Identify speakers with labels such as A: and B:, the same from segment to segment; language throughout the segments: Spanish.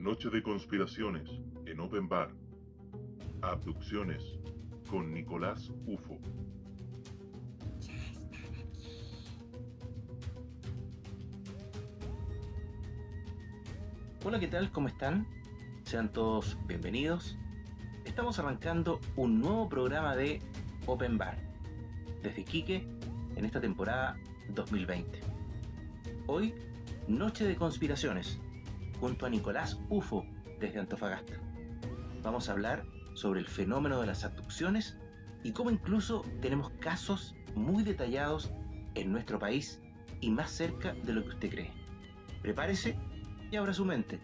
A: Noche de conspiraciones en Open Bar. Abducciones con Nicolás UFO.
B: Hola, ¿qué tal? ¿Cómo están? Sean todos bienvenidos. Estamos arrancando un nuevo programa de Open Bar desde Iquique en esta temporada 2020. Hoy, Noche de Conspiraciones, junto a Nicolás UFO desde Antofagasta. Vamos a hablar sobre el fenómeno de las abducciones y cómo incluso tenemos casos muy detallados en nuestro país y más cerca de lo que usted cree. Prepárese y abra su mente,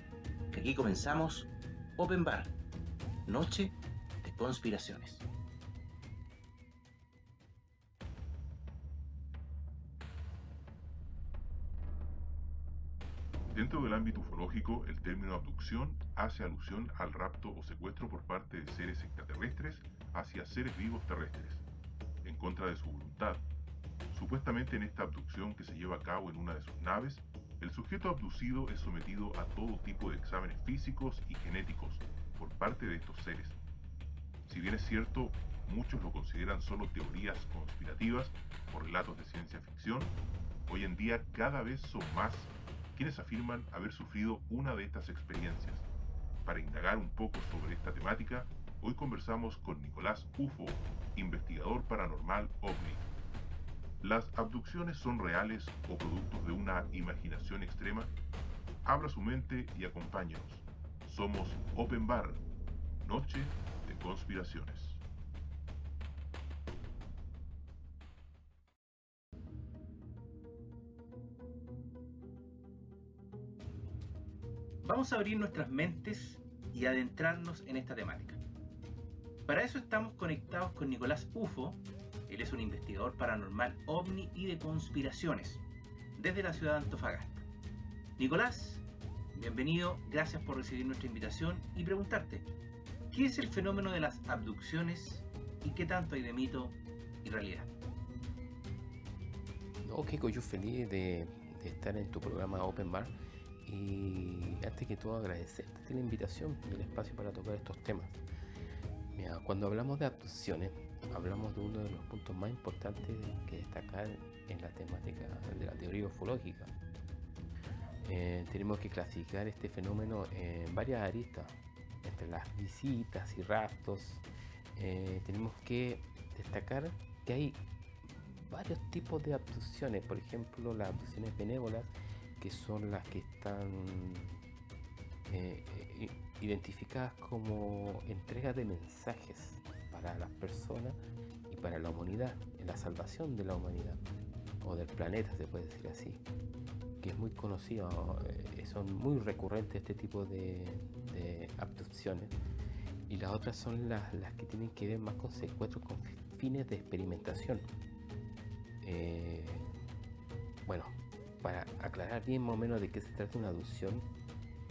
B: que aquí comenzamos Open Bar, Noche de Conspiraciones.
A: Dentro del ámbito ufológico, el término abducción hace alusión al rapto o secuestro por parte de seres extraterrestres hacia seres vivos terrestres, en contra de su voluntad. Supuestamente en esta abducción que se lleva a cabo en una de sus naves, el sujeto abducido es sometido a todo tipo de exámenes físicos y genéticos por parte de estos seres. Si bien es cierto, muchos lo consideran solo teorías conspirativas o relatos de ciencia ficción, hoy en día cada vez son más quienes afirman haber sufrido una de estas experiencias. Para indagar un poco sobre esta temática, hoy conversamos con Nicolás UFO, investigador paranormal OVNI. ¿Las abducciones son reales o productos de una imaginación extrema? Abra su mente y acompáñenos. Somos Open Bar, Noche de Conspiraciones.
B: Vamos a abrir nuestras mentes y adentrarnos en esta temática. Para eso estamos conectados con Nicolás UFO. Él es un investigador paranormal OVNI y de conspiraciones desde la ciudad de Antofagasta. Nicolás, bienvenido, gracias por recibir nuestra invitación y preguntarte, ¿qué es el fenómeno de las abducciones y qué tanto hay de mito y realidad?
C: No, Kiko, yo feliz de estar en tu programa Open Bar y antes que todo agradecerte la invitación y el espacio para tocar estos temas. Mira, cuando hablamos de abducciones, hablamos de uno de los puntos más importantes que destacar en la temática de la teoría ufológica. Tenemos que clasificar este fenómeno en varias aristas, entre las visitas y raptos. Tenemos que destacar que hay varios tipos de abducciones, por ejemplo las abducciones benévolas, que son las que están identificadas como entrega de mensajes para las personas y para la humanidad, en la salvación de la humanidad o del planeta, se puede decir así, que es muy conocido, son muy recurrentes este tipo de abducciones. Y las otras son las que tienen que ver más con secuestros con fines de experimentación. Bueno, para aclarar bien más o menos de qué se trata una abducción,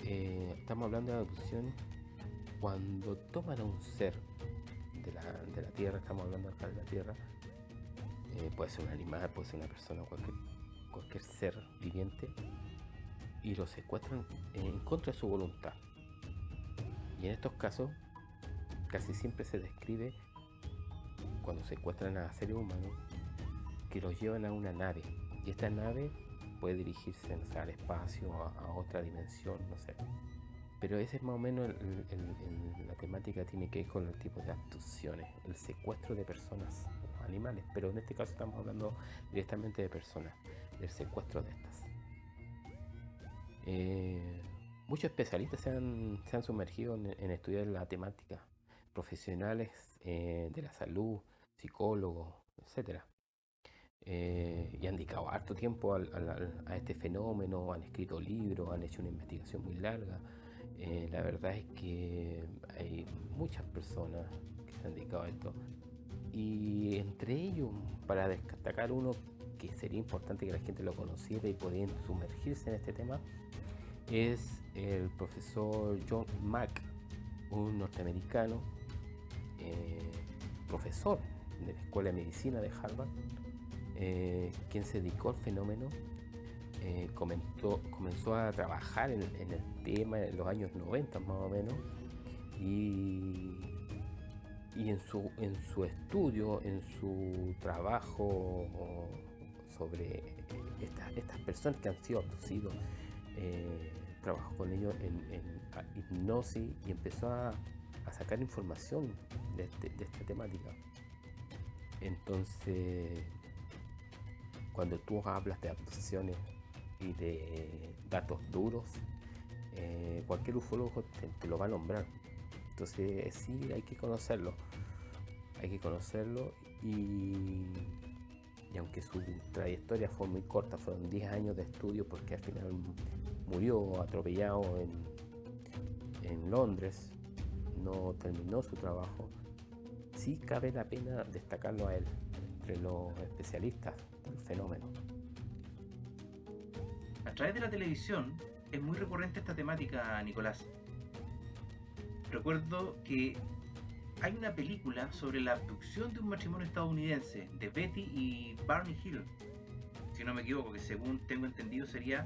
C: estamos hablando de abducción cuando toman a un ser de la Tierra, estamos hablando acá de la Tierra, puede ser un animal, puede ser una persona, cualquier ser viviente, y lo secuestran en contra de su voluntad. Y en estos casos, casi siempre se describe, cuando secuestran a seres humanos, que los llevan a una nave, y esta nave puede dirigirse, no sé, al espacio, a otra dimensión, no sé. Pero ese es más o menos la temática, tiene que ver con el tipo de abducciones, el secuestro de personas o animales, pero en este caso estamos hablando directamente de personas, del secuestro de estas. Muchos especialistas se han sumergido en estudiar la temática, profesionales de la salud, psicólogos, etcétera. Y han dedicado harto tiempo a este fenómeno, han escrito libros, han hecho una investigación muy larga. La verdad es que hay muchas personas que se han dedicado a esto, y entre ellos, para destacar uno que sería importante que la gente lo conociera y poder sumergirse en este tema, es el profesor John Mack, un norteamericano, profesor de la Escuela de Medicina de Harvard, quien se dedicó al fenómeno comenzó a trabajar en el tema en los años 90 más o menos, y en su estudio, en su trabajo sobre estas personas que han sido abducidos, trabajó con ellos en hipnosis y empezó a sacar información de esta temática. Entonces, cuando tú hablas de abducciones y de datos duros, cualquier ufólogo te lo va a nombrar. Entonces sí, hay que conocerlo y aunque su trayectoria fue muy corta, fueron 10 años de estudio, porque al final murió atropellado en Londres, no terminó su trabajo, sí cabe la pena destacarlo a él entre los especialistas del fenómeno.
B: A través de la televisión es muy recurrente esta temática, Nicolás. Recuerdo que hay una película sobre la abducción de un matrimonio estadounidense, de Betty y Barney Hill, si no me equivoco, que según tengo entendido sería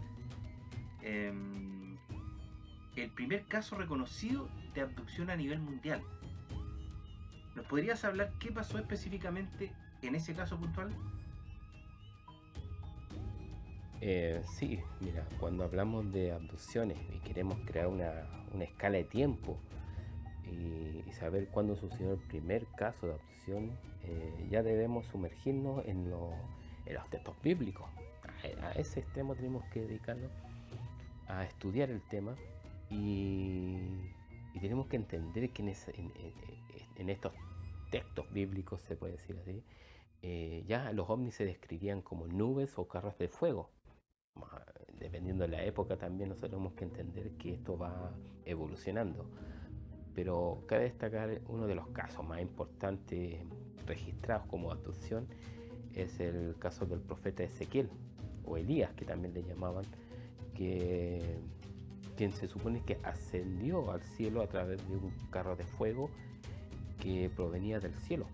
B: el primer caso reconocido de abducción a nivel mundial. ¿Nos podrías hablar qué pasó específicamente en ese caso puntual?
C: Sí, mira, cuando hablamos de abducciones y queremos crear una escala de tiempo y saber cuándo sucedió el primer caso de abducción, ya debemos sumergirnos en los textos bíblicos. A ese extremo tenemos que dedicarnos a estudiar el tema y tenemos que entender que en estos textos bíblicos, se puede decir así, ya los ovnis se describían como nubes o carros de fuego. Dependiendo de la época también nosotros tenemos que entender que esto va evolucionando. Pero cabe destacar uno de los casos más importantes registrados como abducción es el caso del profeta Ezequiel, o Elías, que también le llamaban, quien se supone que ascendió al cielo a través de un carro de fuego que provenía del cielo.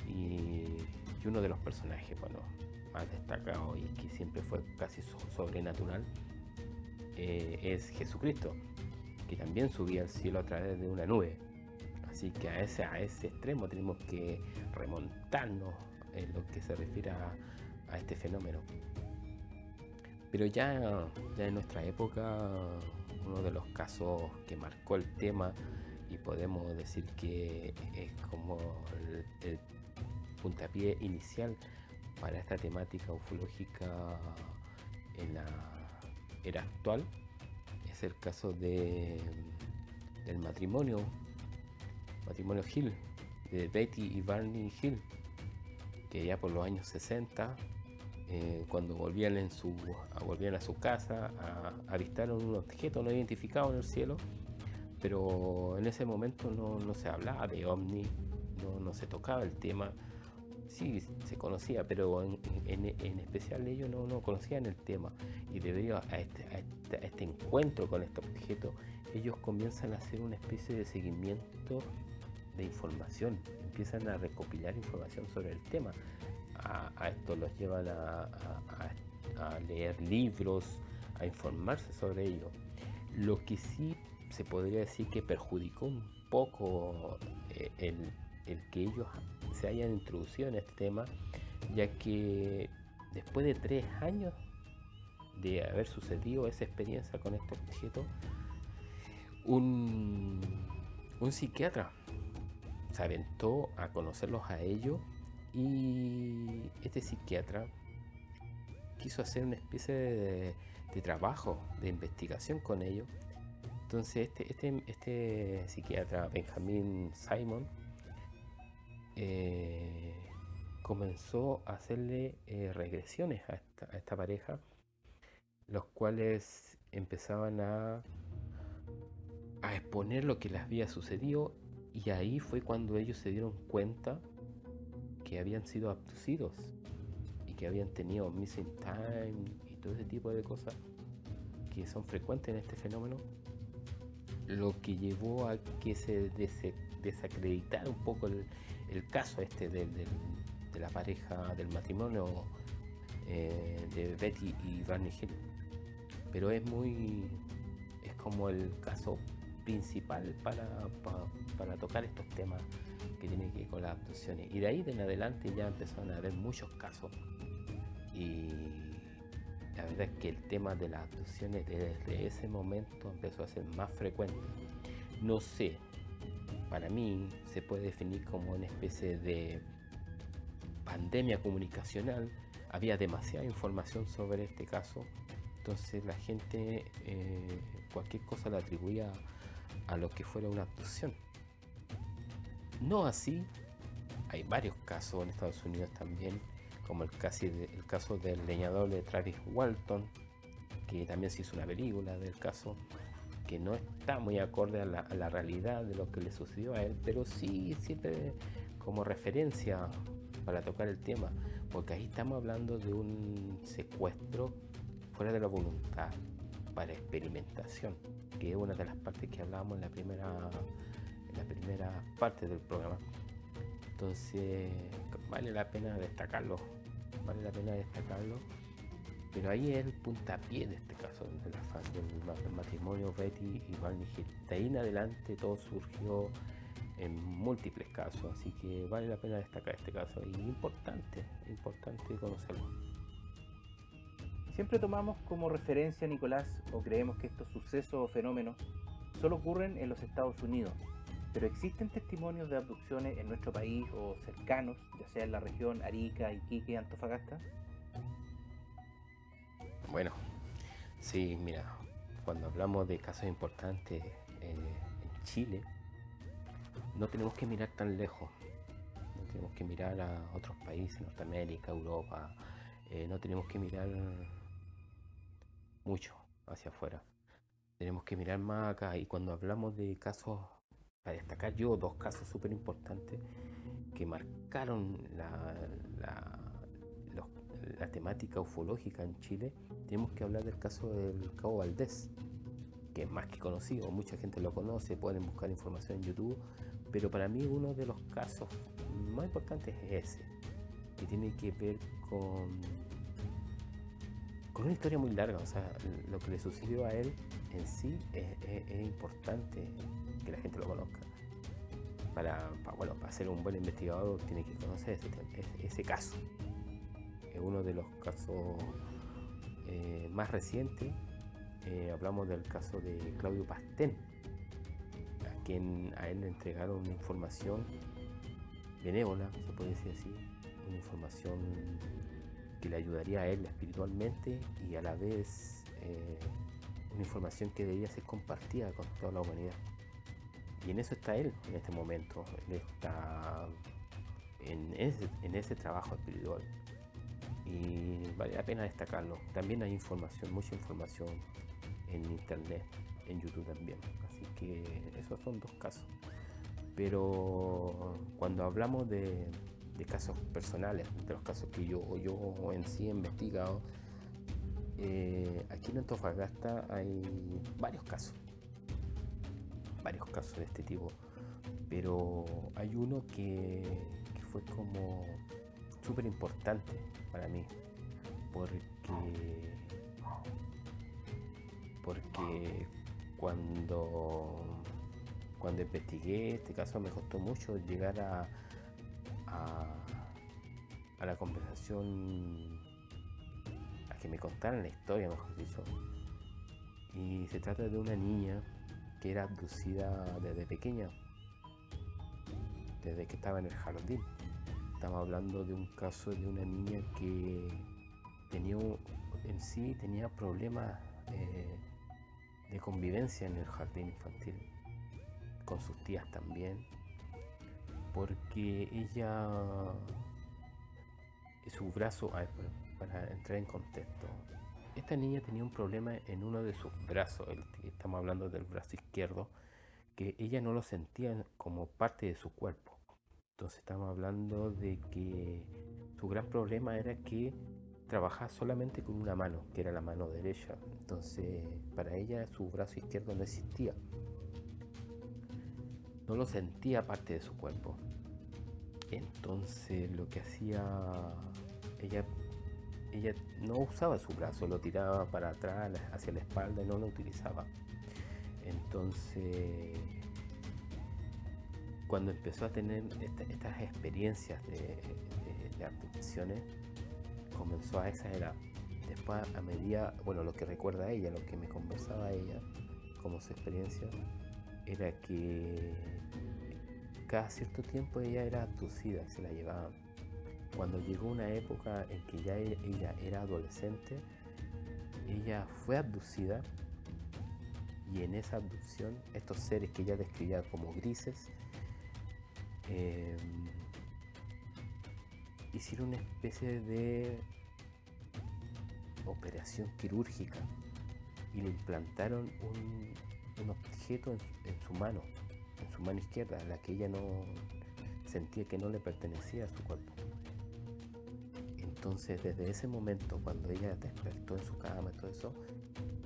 C: Y uno de los personajes, más destacado y que siempre fue casi sobrenatural, es Jesucristo, que también subía al cielo a través de una nube. Así que a ese extremo tenemos que remontarnos en lo que se refiere a este fenómeno. Pero ya en nuestra época, uno de los casos que marcó el tema y podemos decir que es como el puntapié inicial para esta temática ufológica en la era actual, es el caso del matrimonio Hill, de Betty y Barney Hill, que ya por los años 60, cuando volvían a su casa, avistaron un objeto no identificado en el cielo, pero en ese momento no se hablaba de ovni, no se tocaba el tema. Sí, se conocía, pero en especial ellos no conocían el tema, y debido a este encuentro con este objeto, ellos comienzan a hacer una especie de seguimiento de información, empiezan a recopilar información sobre el tema. A esto los llevan a leer libros, a informarse sobre ello. Lo que sí se podría decir que perjudicó un poco el que ellos se hayan introducido en este tema, ya que después de 3 años de haber sucedido esa experiencia con este objeto, un psiquiatra se aventó a conocerlos a ellos, y este psiquiatra quiso hacer una especie de trabajo de investigación con ellos. Entonces este psiquiatra, Benjamin Simon, comenzó a hacerle regresiones a esta pareja, los cuales empezaban a exponer lo que les había sucedido, y ahí fue cuando ellos se dieron cuenta que habían sido abducidos y que habían tenido missing time y todo ese tipo de cosas que son frecuentes en este fenómeno, lo que llevó a que se desacreditara un poco el caso de la pareja, del matrimonio de Betty y Barney Hill, pero es como el caso principal para tocar estos temas que tienen que ver con las abducciones. Y de ahí en adelante ya empezaron a haber muchos casos, y la verdad es que el tema de las abducciones desde ese momento empezó a ser más frecuente. No sé, para mí se puede definir como una especie de pandemia comunicacional. Había demasiada información sobre este caso, entonces la gente cualquier cosa la atribuía a lo que fuera una abducción. No así, hay varios casos en Estados Unidos también, como el caso del leñador de Travis Walton, que también se hizo una película del caso, que no está muy acorde a la realidad de lo que le sucedió a él, pero sí sirve como referencia para tocar el tema, porque ahí estamos hablando de un secuestro fuera de la voluntad para experimentación, que es una de las partes que hablábamos en la primera parte del programa. Entonces vale la pena destacarlo, pero ahí es el puntapié de este caso, del matrimonio Betty y Barney Hill. De ahí en adelante todo surgió en múltiples casos, así que vale la pena destacar este caso, y importante conocerlo.
B: Siempre tomamos como referencia, Nicolás, o creemos que estos sucesos o fenómenos solo ocurren en los Estados Unidos, pero existen testimonios de abducciones en nuestro país o cercanos, ya sea en la región Arica, Iquique, Antofagasta.
C: Bueno, sí, mira, cuando hablamos de casos importantes en Chile, no tenemos que mirar tan lejos, no tenemos que mirar a otros países, Norteamérica, Europa, no tenemos que mirar mucho hacia afuera, tenemos que mirar más acá. Y cuando hablamos de casos, para destacar yo dos casos súper importantes que marcaron la temática ufológica en Chile, tenemos que hablar del caso del Cabo Valdés, que es más que conocido, mucha gente lo conoce, pueden buscar información en YouTube, pero para mí uno de los casos más importantes es ese, que tiene que ver con una historia muy larga. O sea, lo que le sucedió a él en sí es importante que la gente lo conozca. Para ser un buen investigador tiene que conocer ese caso. Es uno de los casos más recientes. Hablamos del caso de Claudio Pastén, a él le entregaron una información benévola, se puede decir así, una información que le ayudaría a él espiritualmente, y a la vez una información que debía ser compartida con toda la humanidad. Y en eso está él en este momento. Él está en ese trabajo espiritual, y vale la pena destacarlo. También hay mucha información en internet, en YouTube también. Así que esos son dos casos. Pero cuando hablamos de casos personales, de los casos que yo en sí he investigado, aquí en Antofagasta hay varios casos de este tipo, pero hay uno que fue como súper importante para mí, porque cuando investigué este caso me costó mucho llegar a la conversación, a que me contaran la historia, mejor dicho. Y se trata de una niña que era abducida desde pequeña, desde que estaba en el jardín. Estamos hablando de un caso de una niña que tenía problemas de convivencia en el jardín infantil, con sus tías también, porque su brazo, para entrar en contexto, esta niña tenía un problema en uno de sus brazos. Estamos hablando del brazo izquierdo, que ella no lo sentía como parte de su cuerpo. Entonces estamos hablando de que su gran problema era que trabajaba solamente con una mano, que era la mano derecha. Entonces para ella su brazo izquierdo no existía, no lo sentía parte de su cuerpo. Entonces lo que hacía ella, ella no usaba su brazo, lo tiraba para atrás, hacia la espalda y no lo utilizaba. Entonces, cuando empezó a tener estas experiencias de abducciones, comenzó a esa edad. Después, a medida, bueno, lo que recuerda ella, lo que me conversaba ella, como su experiencia, era que cada cierto tiempo ella era abducida, se la llevaban. Cuando llegó una época en que ya ella era adolescente, ella fue abducida, y en esa abducción estos seres que ella describía como grises hicieron una especie de operación quirúrgica y le implantaron un objeto en su mano izquierda, la que ella no sentía que no le pertenecía a su cuerpo. Entonces, desde ese momento, cuando ella despertó en su cama y todo eso,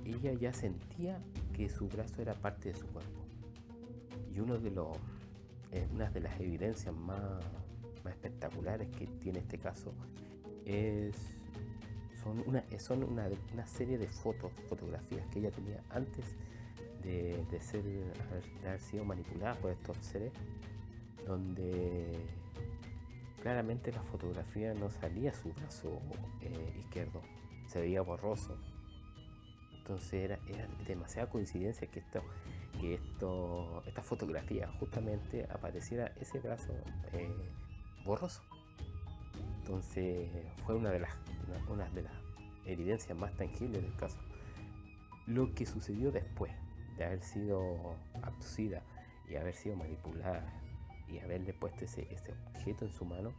C: ella ya sentía que su brazo era parte de su cuerpo. Y una de las evidencias más espectaculares que tiene este caso son una serie de fotografías que ella tenía antes de haber sido manipulada por estos seres, donde claramente la fotografía no salía su brazo izquierdo, se veía borroso. Entonces era demasiada coincidencia que esta fotografía justamente apareciera ese brazo borroso. Entonces fue una de las evidencias más tangibles del caso. Lo que sucedió después de haber sido abducida y haber sido manipulada y haberle puesto ese objeto en su mano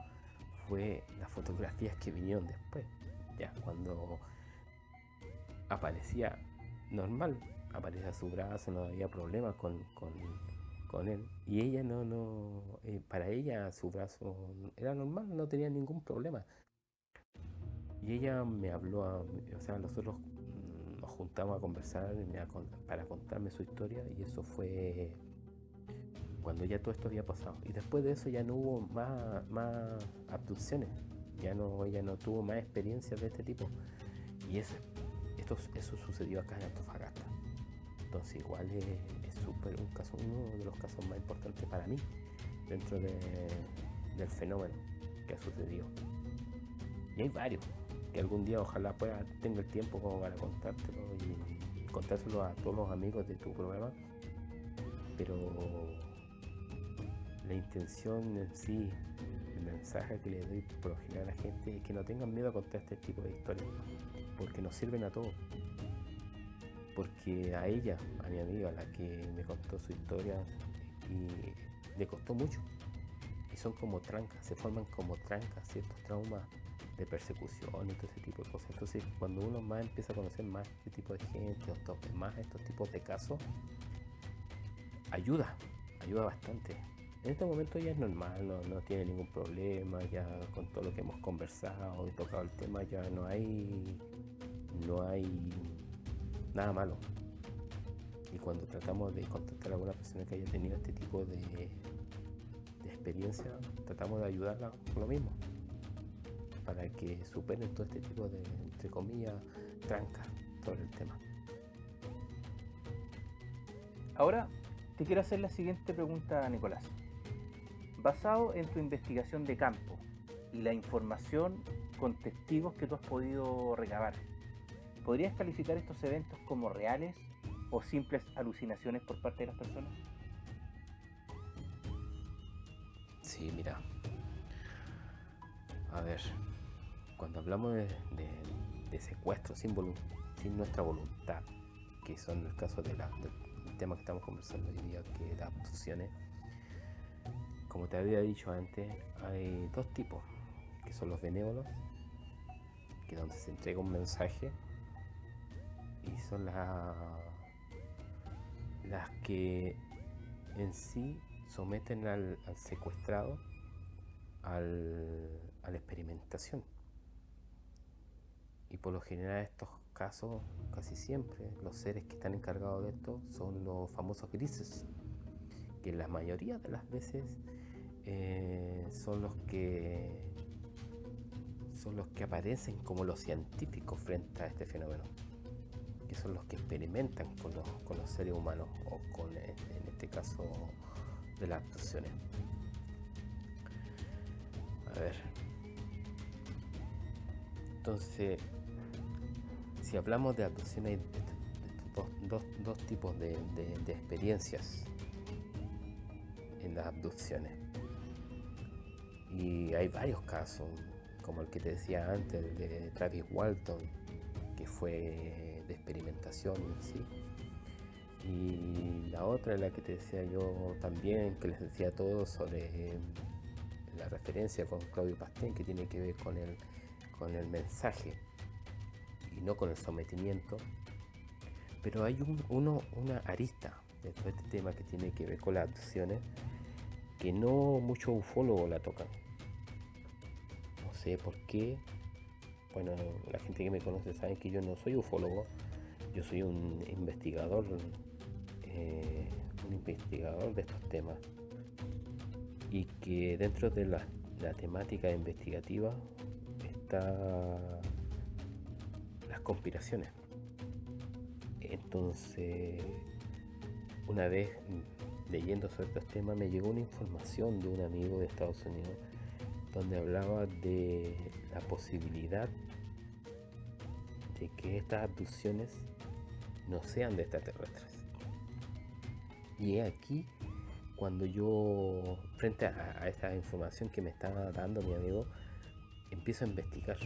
C: fue las fotografías que vinieron después, ya cuando aparecía normal, aparecía su brazo, no había problemas con él, y ella para ella su brazo era normal, no tenía ningún problema. Y ella me habló, nosotros nos juntamos a conversar para contarme su historia, y eso fue cuando ya todo esto había pasado. Y después de eso ya no hubo más abducciones, ella no tuvo más experiencias de este tipo. Y eso sucedió acá en Antofagasta. Entonces igual es uno de los casos más importantes para mí dentro del fenómeno que ha sucedido. Y hay varios que algún día ojalá tenga el tiempo como para contártelo y contárselo a todos los amigos de tu programa. Pero la intención en sí, el mensaje que le doy por lo general a la gente es que no tengan miedo a contar este tipo de historias, porque nos sirven a todos. Porque a ella, a mi amiga, la que me contó su historia, y le costó mucho. Y son como trancas, se forman como trancas, ciertos traumas de persecución y todo ese tipo de cosas. Entonces, cuando uno más empieza a conocer más este tipo de gente, más estos tipos de casos, ayuda bastante. En este momento ya es normal, no tiene ningún problema, ya con todo lo que hemos conversado y tocado el tema, ya no hay nada malo. Y cuando tratamos de contactar a alguna persona que haya tenido este tipo de experiencia, tratamos de ayudarla con lo mismo, para que superen todo este tipo de, entre comillas, trancas sobre el tema.
B: Ahora te quiero hacer la siguiente pregunta, Nicolás. Basado en tu investigación de campo y la información con testigos que tú has podido recabar, ¿podrías calificar estos eventos como reales o simples alucinaciones por parte de las personas?
C: Sí, mira. A ver, cuando hablamos de secuestro sin nuestra voluntad, que son el caso del tema que estamos conversando hoy día, que es las abducciones, como te había dicho antes, hay dos tipos, que son los benévolos, que es donde se entrega un mensaje, y son las que en sí someten al secuestrado a la experimentación. Y por lo general estos casos, casi siempre, los seres que están encargados de esto son los famosos grises, que la mayoría de las veces son son los que aparecen como los científicos frente a este fenómeno, que son los que experimentan con los seres humanos o con, en este caso, de las abducciones. A ver, entonces, si hablamos de abducciones, hay dos tipos de experiencias en las abducciones, y hay varios casos, como el que te decía antes, el de Travis Walton, que fue de experimentación en sí, y la otra, la que te decía yo también, que les decía todo sobre la referencia con Claudio Pastén, que tiene que ver con el mensaje y no con el sometimiento. Pero hay una arista de todo este tema que tiene que ver con las abducciones que no muchos ufólogos la tocan. No sé por qué. Bueno, la gente que me conoce sabe que yo no soy ufólogo, yo soy un investigador de estos temas, y que dentro de la temática investigativa está las conspiraciones. Entonces, una vez leyendo sobre estos temas, me llegó una información de un amigo de Estados Unidos donde hablaba de la posibilidad de que estas abducciones no sean de extraterrestres. Y es aquí cuando yo, frente a esa información que me está dando mi amigo, empiezo a investigar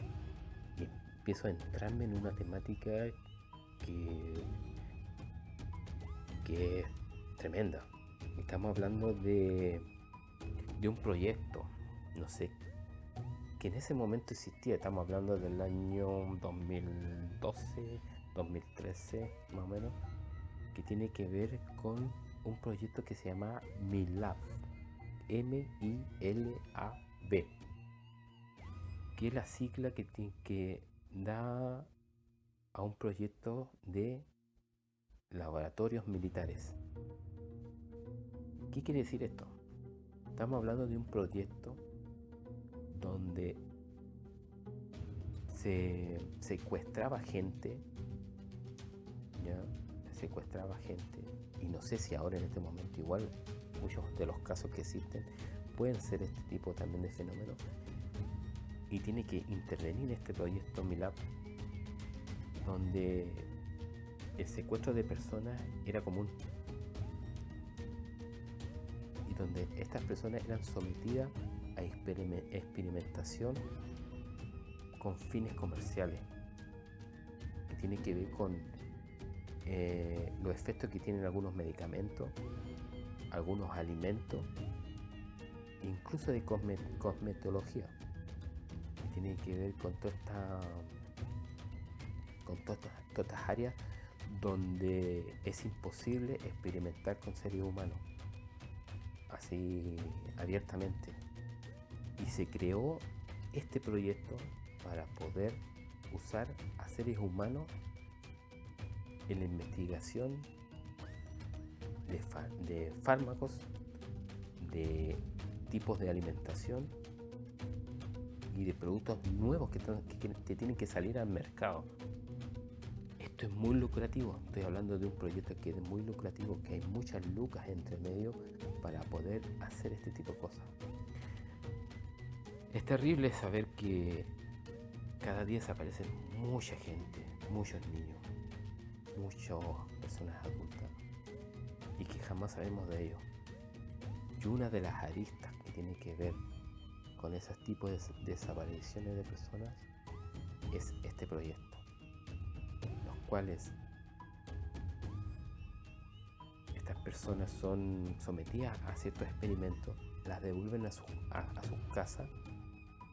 C: y empiezo a entrarme en una temática que es tremenda. Estamos hablando de un proyecto, no sé, que en ese momento existía. Estamos hablando del año 2012, 2013 más o menos, que tiene que ver con un proyecto que se llama MILAB, M-I-L-A-B, que es la sigla que da a un proyecto de laboratorios militares. ¿Qué quiere decir esto? Estamos hablando de un proyecto donde se secuestraba gente, y no sé si ahora en este momento igual muchos de los casos que existen pueden ser este tipo también de fenómenos, y tiene que intervenir este proyecto MILAB, donde el secuestro de personas era común y donde estas personas eran sometidas a experimentación con fines comerciales, que tiene que ver con los efectos que tienen algunos medicamentos, algunos alimentos, incluso de cosmetología, que tiene que ver con todas estas áreas donde es imposible experimentar con seres humanos así abiertamente. Y se creó este proyecto para poder usar a seres humanos en la investigación de fármacos, de tipos de alimentación y de productos nuevos que tienen que salir al mercado. Esto es muy lucrativo. Estoy hablando de un proyecto que es muy lucrativo, que hay muchas lucas entre medio para poder hacer este tipo de cosas. Es terrible saber que cada día desaparecen mucha gente, muchos niños, muchas personas adultas, y que jamás sabemos de ellos. Y una de las aristas que tiene que ver con esos tipos de desapariciones de personas es este proyecto, los cuales estas personas son sometidas a ciertos experimentos, las devuelven a sus casas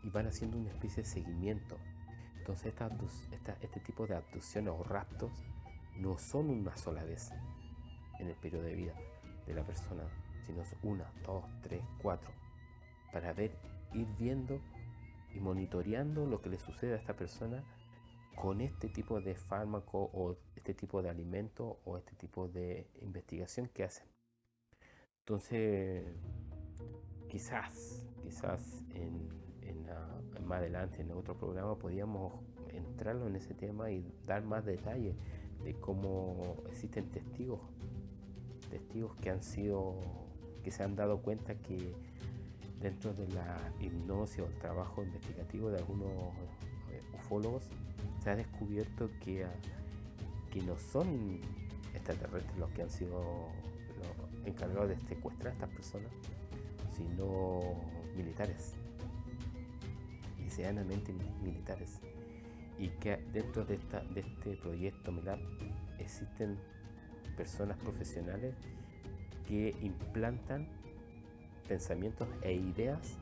C: y van haciendo una especie de seguimiento. Entonces este tipo de abducciones o raptos no son una sola vez en el periodo de vida de la persona, sino 1, 2, 3, 4, para ir viendo y monitoreando lo que le sucede a esta persona con este tipo de fármaco o este tipo de alimento o este tipo de investigación que hacen. Entonces, quizás en más adelante en otro programa podíamos entrarlo en ese tema y dar más detalles de cómo existen testigos que se han dado cuenta que dentro de la hipnosis o el trabajo investigativo de algunos ufólogos se ha descubierto que no son extraterrestres los que han sido los encargados de secuestrar a estas personas, sino militares, liceanamente militares, y que dentro de este proyecto MELAP existen personas profesionales que implantan pensamientos e ideas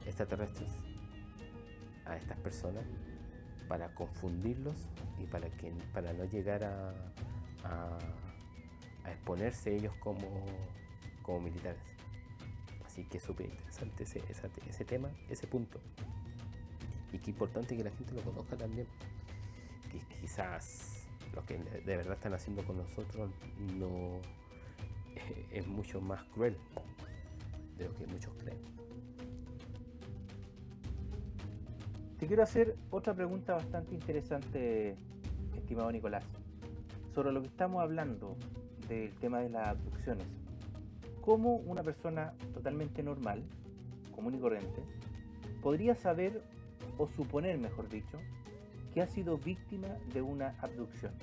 C: extraterrestres a estas personas para confundirlos y para no llegar a exponerse ellos como militares. Así que es súper interesante ese tema, ese punto. Y qué importante que la gente lo conozca también. Que quizás lo que de verdad están haciendo con nosotros no es mucho más cruel de lo que muchos creen.
B: Te quiero hacer otra pregunta bastante interesante, estimado Nicolás, sobre lo que estamos hablando del tema de las abducciones. ¿Cómo una persona totalmente normal, común y corriente, podría saber o suponer, mejor dicho, que ha sido víctima de una abducción?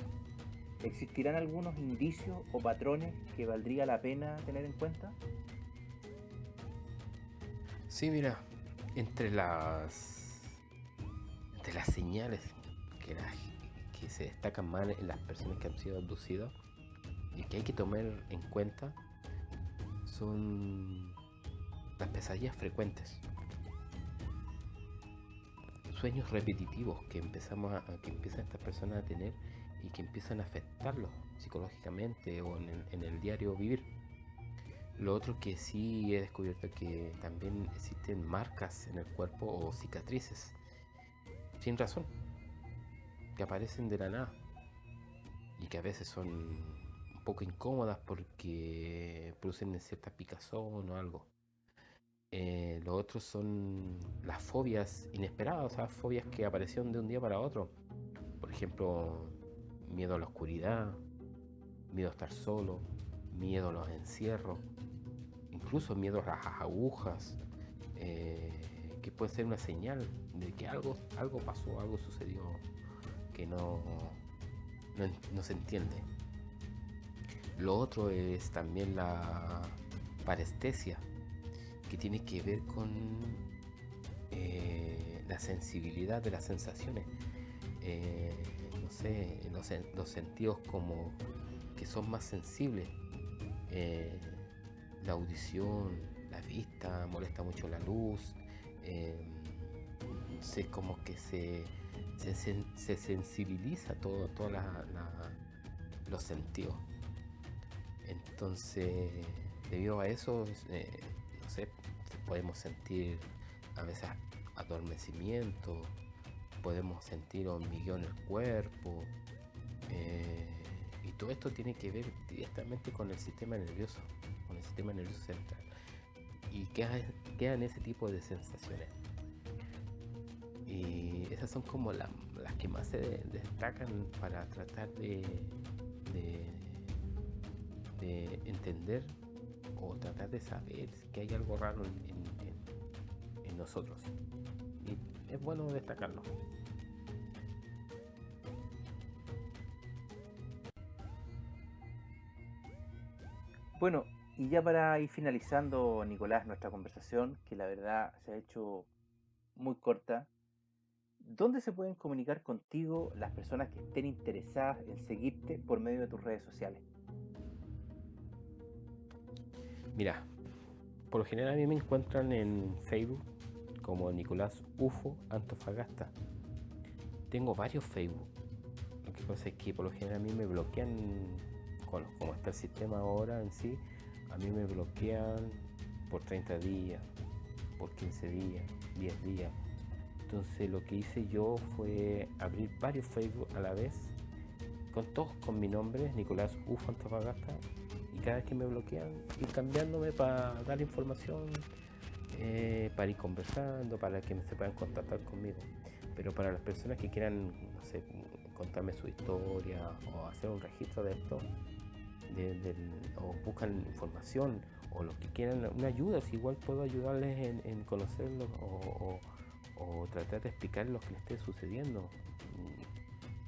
B: ¿Existirán algunos indicios o patrones que valdría la pena tener en cuenta?
C: Sí, mira, entre las señales que se destacan más en las personas que han sido abducidas y que hay que tomar en cuenta son las pesadillas frecuentes, sueños repetitivos que empiezan estas personas a tener y que empiezan a afectarlos psicológicamente o en el diario vivir. Lo otro que sí he descubierto es que también existen marcas en el cuerpo o cicatrices sin razón que aparecen de la nada y que a veces son un poco incómodas porque producen cierta picazón o algo. Lo otro son las fobias inesperadas, o sea, fobias que aparecieron de un día para otro. Por ejemplo, miedo a la oscuridad, miedo a estar solo, miedo a los encierros, incluso miedo a las agujas, que puede ser una señal de que algo pasó, algo sucedió que no se entiende. Lo otro es también la parestesia, que tiene que ver con la sensibilidad de las sensaciones. No sé, los sentidos como que son más sensibles. La audición, la vista, molesta mucho la luz. No sé, como que se sensibiliza todos los sentidos. Entonces, debido a eso, no sé, podemos sentir a veces adormecimiento, podemos sentir hormigueo en el cuerpo, y todo esto tiene que ver directamente con el sistema nervioso central, y quedan ese tipo de sensaciones. Y esas son como las que más se destacan para tratar de entender o tratar de saber que hay algo raro en nosotros. Y es bueno destacarlo.
B: Bueno, y ya para ir finalizando, Nicolás, nuestra conversación, que la verdad se ha hecho muy corta, ¿dónde se pueden comunicar contigo las personas que estén interesadas en seguirte por medio de tus redes sociales?
C: Mira, por lo general a mí me encuentran en Facebook como Nicolás UFO Antofagasta. Tengo varios Facebook. Lo que pasa es que por lo general a mí me bloquean, como está el sistema ahora en sí, a mí me bloquean por 30 días, por 15 días, 10 días. Entonces lo que hice yo fue abrir varios Facebook a la vez, todos con mi nombre, Nicolás UFO Antofagasta, y cada vez que me bloquean ir cambiándome para dar información para ir conversando, para que se puedan contactar conmigo. Pero para las personas que quieran, no sé, contarme su historia o hacer un registro de esto, o buscan información, o los que quieran una ayuda, si igual puedo ayudarles en conocerlos o tratar de explicar lo que les esté sucediendo.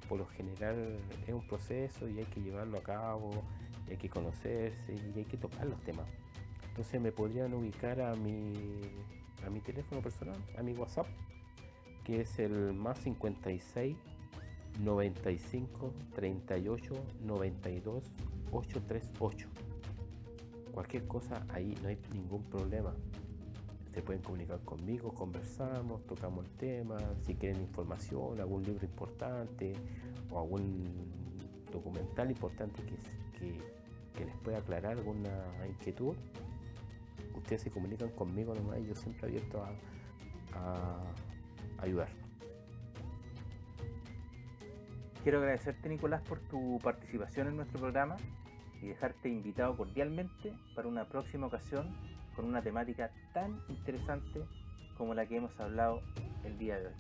C: Por lo general es un proceso y hay que llevarlo a cabo, y hay que conocerse y hay que tocar los temas. Entonces me podrían ubicar a mi teléfono personal, a mi WhatsApp, que es el más 56 95 38 92 838. Cualquier cosa ahí, no hay ningún problema. Se pueden comunicar conmigo, conversamos, tocamos el tema. Si quieren información, algún libro importante o algún documental importante que les pueda aclarar alguna inquietud, ustedes se comunican conmigo nomás y yo siempre abierto a ayudar.
B: Quiero agradecerte, Nicolás, por tu participación en nuestro programa y dejarte invitado cordialmente para una próxima ocasión con una temática tan interesante como la que hemos hablado el día de hoy.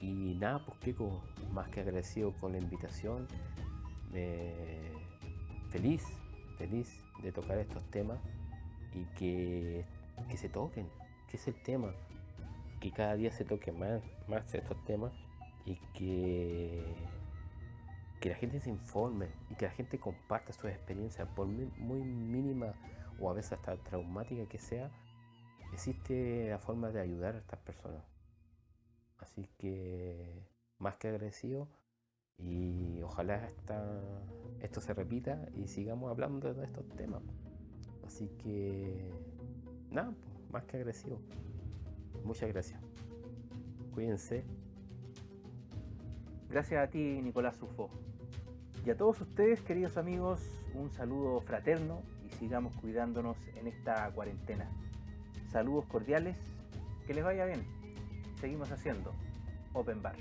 C: Y nada, pues Kiko, más que agradecido con la invitación, feliz de tocar estos temas y que se toquen, que es el tema, que cada día se toquen más estos temas y que la gente se informe y que la gente comparta sus experiencias, por muy mínima o a veces hasta traumática que sea. Existe la forma de ayudar a estas personas. Así que más que agradecido, y ojalá esto se repita y sigamos hablando de estos temas. Así que nada, más que agradecido. Muchas gracias. Cuídense.
B: Gracias a ti, Nicolás Sufó. Y a todos ustedes, queridos amigos, un saludo fraterno y sigamos cuidándonos en esta cuarentena. Saludos cordiales, que les vaya bien. Seguimos haciendo Open Bar.